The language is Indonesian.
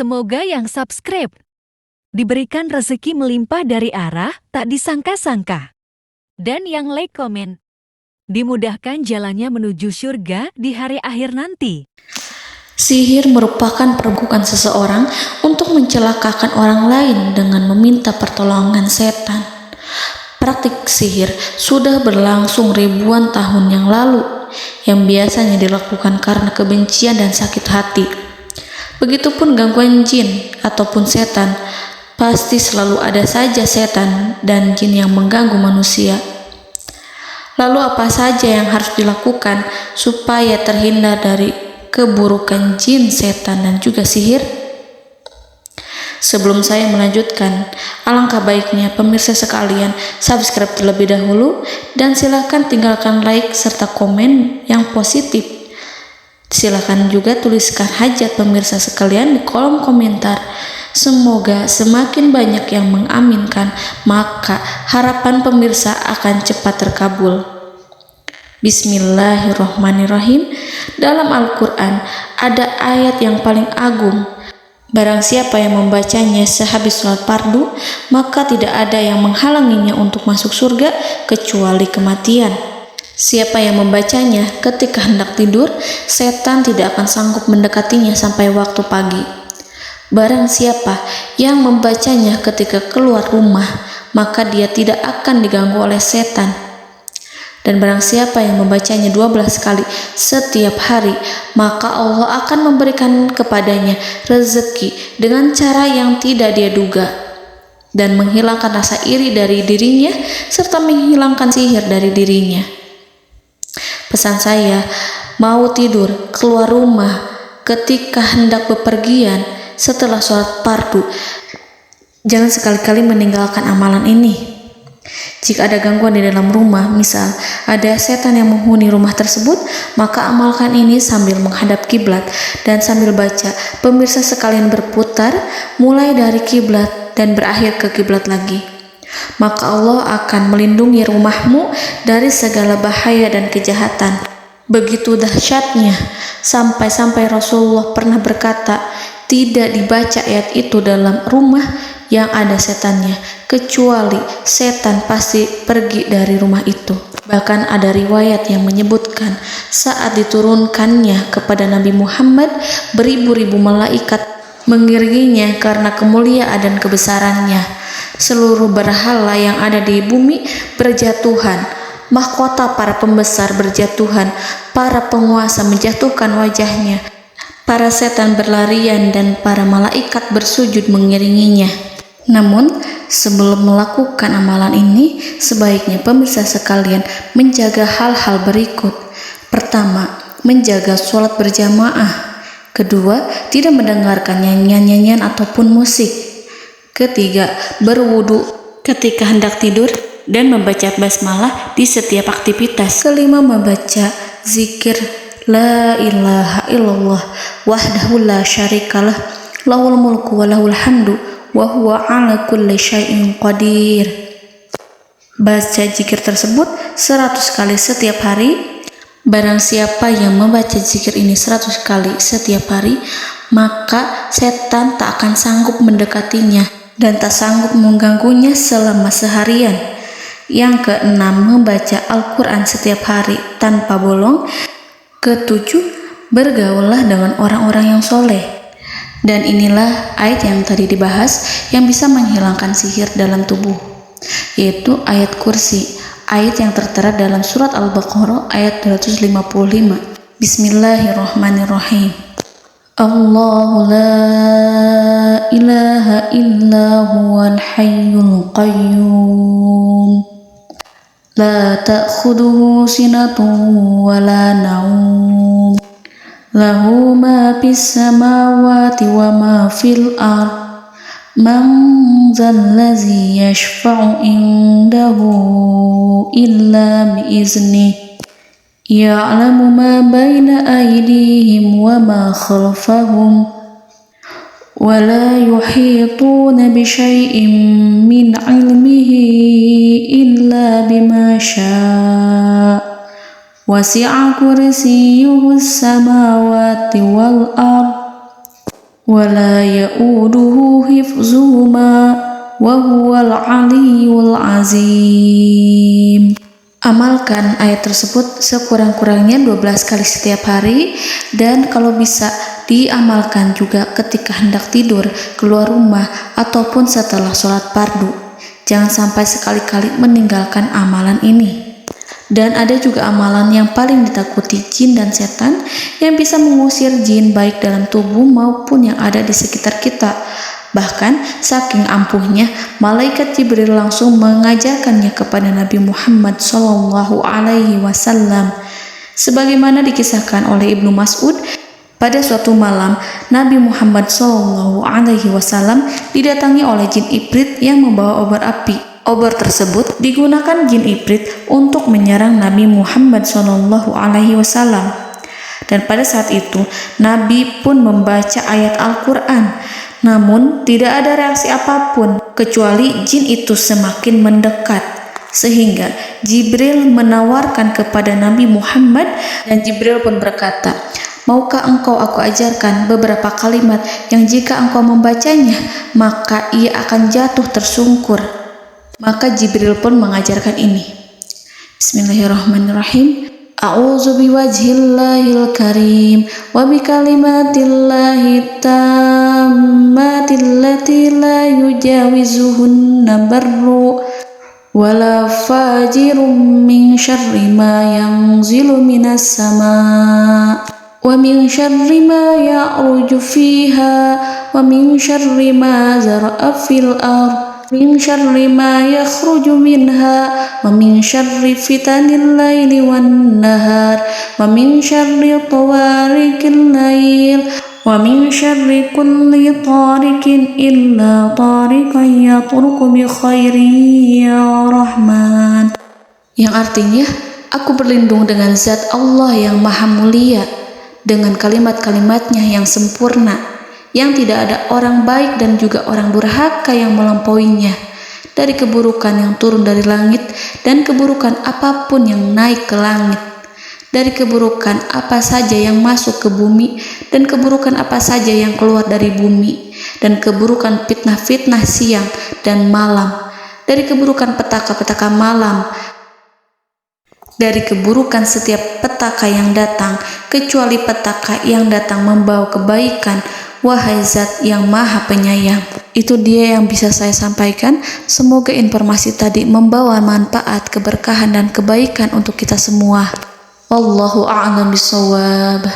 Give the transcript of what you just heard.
Semoga yang subscribe diberikan rezeki melimpah dari arah tak disangka-sangka. Dan yang like komen, dimudahkan jalannya menuju surga di hari akhir nanti. Sihir merupakan perbuatan seseorang untuk mencelakakan orang lain dengan meminta pertolongan setan. Praktik sihir sudah berlangsung ribuan tahun yang lalu, yang biasanya dilakukan karena kebencian dan sakit hati. Begitupun gangguan jin ataupun setan, pasti selalu ada saja setan dan jin yang mengganggu manusia. Lalu apa saja yang harus dilakukan supaya terhindar dari keburukan jin, setan, dan juga sihir? Sebelum saya melanjutkan, alangkah baiknya pemirsa sekalian subscribe terlebih dahulu dan silakan tinggalkan like serta komen yang positif. Silakan juga tuliskan hajat pemirsa sekalian di kolom komentar. Semoga semakin banyak yang mengaminkan, maka harapan pemirsa akan cepat terkabul. Bismillahirrahmanirrahim. Dalam Al-Quran ada ayat yang paling agung. Barang siapa yang membacanya sehabis sholat fardu, maka tidak ada yang menghalanginya untuk masuk surga kecuali kematian. Siapa yang membacanya ketika hendak tidur, setan tidak akan sanggup mendekatinya sampai waktu pagi. Barang siapa yang membacanya ketika keluar rumah, maka dia tidak akan diganggu oleh setan. Dan barang siapa yang membacanya 12 kali setiap hari, maka Allah akan memberikan kepadanya rezeki dengan cara yang tidak dia duga, dan menghilangkan rasa iri dari dirinya, serta menghilangkan sihir dari dirinya. Pesan saya, mau tidur, keluar rumah, ketika hendak bepergian, setelah sholat fardu, jangan sekali-kali meninggalkan amalan ini. Jika ada gangguan di dalam rumah, misal ada setan yang menghuni rumah tersebut, maka amalkan ini sambil menghadap kiblat dan sambil baca. Pemirsa sekalian berputar mulai dari kiblat dan berakhir ke kiblat lagi. Maka Allah akan melindungi rumahmu dari segala bahaya dan kejahatan. Begitu dahsyatnya, sampai-sampai Rasulullah pernah berkata, tidak dibaca ayat itu dalam rumah yang ada setannya, kecuali setan pasti pergi dari rumah itu. Bahkan ada riwayat yang menyebutkan saat diturunkannya kepada Nabi Muhammad, beribu-ribu malaikat mengiringinya karena kemuliaan dan kebesarannya. Seluruh berhala yang ada di bumi berjatuhan, mahkota para pembesar berjatuhan, para penguasa menjatuhkan wajahnya, para setan berlarian, dan para malaikat bersujud mengiringinya. Namun, sebelum melakukan amalan ini, sebaiknya pemirsa sekalian menjaga hal-hal berikut. Pertama, menjaga sholat berjamaah. Kedua, tidak mendengarkan nyanyian-nyanyian ataupun musik. Ketiga, berwudu ketika hendak tidur dan membaca basmalah di setiap aktivitas. Kelima, membaca zikir la ilaha illallah wahdahu la syarikalah lahul mulku wa lahul hamdu wa huwa ala kulli syai'in qadir. Baca zikir tersebut 100 kali setiap hari. Barang siapa yang membaca zikir ini 100 kali setiap hari, maka setan tak akan sanggup mendekatinya dan tak sanggup mengganggunya selama seharian. Yang keenam, membaca Al-Quran setiap hari tanpa bolong. Ketujuh, bergaullah dengan orang-orang yang soleh. Dan inilah ayat yang tadi dibahas yang bisa menghilangkan sihir dalam tubuh, yaitu ayat kursi, ayat yang tertera dalam surat Al-Baqarah ayat 255. Bismillahirrahmanirrahim. Allahu la ilaha illa huwal hayyul qayyum la ta'khuduhu sinatun wa la naum lahu ma fis samawati wa ma fil ard man zallazi yashfa'u indahu illa biiznihi ya'lamu ma baina aydihim wa ma khalfahum wa la yuhituna bi syai'in min 'ilmihi illa bima syaa' wasi'a kursiyyuhu as-samawati wal ard ولا يؤوده حفظهما وهو العلي العظيم. Amalkan ayat tersebut sekurang-kurangnya 12 kali setiap hari, dan kalau bisa diamalkan juga ketika hendak tidur, keluar rumah, ataupun setelah sholat fardu. Jangan sampai sekali-kali meninggalkan amalan ini. Dan ada juga amalan yang paling ditakuti jin dan setan, yang bisa mengusir jin baik dalam tubuh maupun yang ada di sekitar kita. Bahkan saking ampuhnya, malaikat Jibril langsung mengajarkannya kepada Nabi Muhammad SAW. Sebagaimana dikisahkan oleh Ibnu Mas'ud, pada suatu malam Nabi Muhammad SAW didatangi oleh jin Ifrit yang membawa obor api. Obor tersebut digunakan jin Ifrit untuk menyerang Nabi Muhammad SAW. Dan pada saat itu Nabi pun membaca ayat Al-Quran. Namun tidak ada reaksi apapun, kecuali jin itu semakin mendekat. Sehingga Jibril menawarkan kepada Nabi Muhammad, dan Jibril pun berkata, "Maukah engkau aku ajarkan beberapa kalimat yang jika engkau membacanya, maka ia akan jatuh tersungkur?" Maka Jibril pun mengajarkan ini. Bismillahirrahmanirrahim. A'udzu biwajhillahil karim wa bikalimatillahi tammatil lati la yujawizuhunna barru wala fajirum min syarri ma yanzilu minas sama wa min syarri ma ya'ruju fiha wa min syarri ma zara'a fil ardh min syarri ma yakhruju minha wa min syarri fitanil laili wan nahar wa min syarri tawarikil lail wa min syarri kulli tarikin illa tarikan yatruku bi khairin ya Rahman. Yang artinya, aku berlindung dengan zat Allah yang maha mulia, dengan kalimat-kalimatnya yang sempurna, yang tidak ada orang baik dan juga orang durhaka yang melampauinya, dari keburukan yang turun dari langit dan keburukan apapun yang naik ke langit, dari keburukan apa saja yang masuk ke bumi dan keburukan apa saja yang keluar dari bumi, dan keburukan fitnah-fitnah siang dan malam, dari keburukan petaka-petaka malam, dari keburukan setiap petaka yang datang, kecuali petaka yang datang membawa kebaikan. Wahai Zat yang Maha Penyayang. Itu dia yang bisa saya sampaikan. Semoga informasi tadi membawa manfaat, keberkahan dan kebaikan untuk kita semua. Wallahu a'lam bishawab.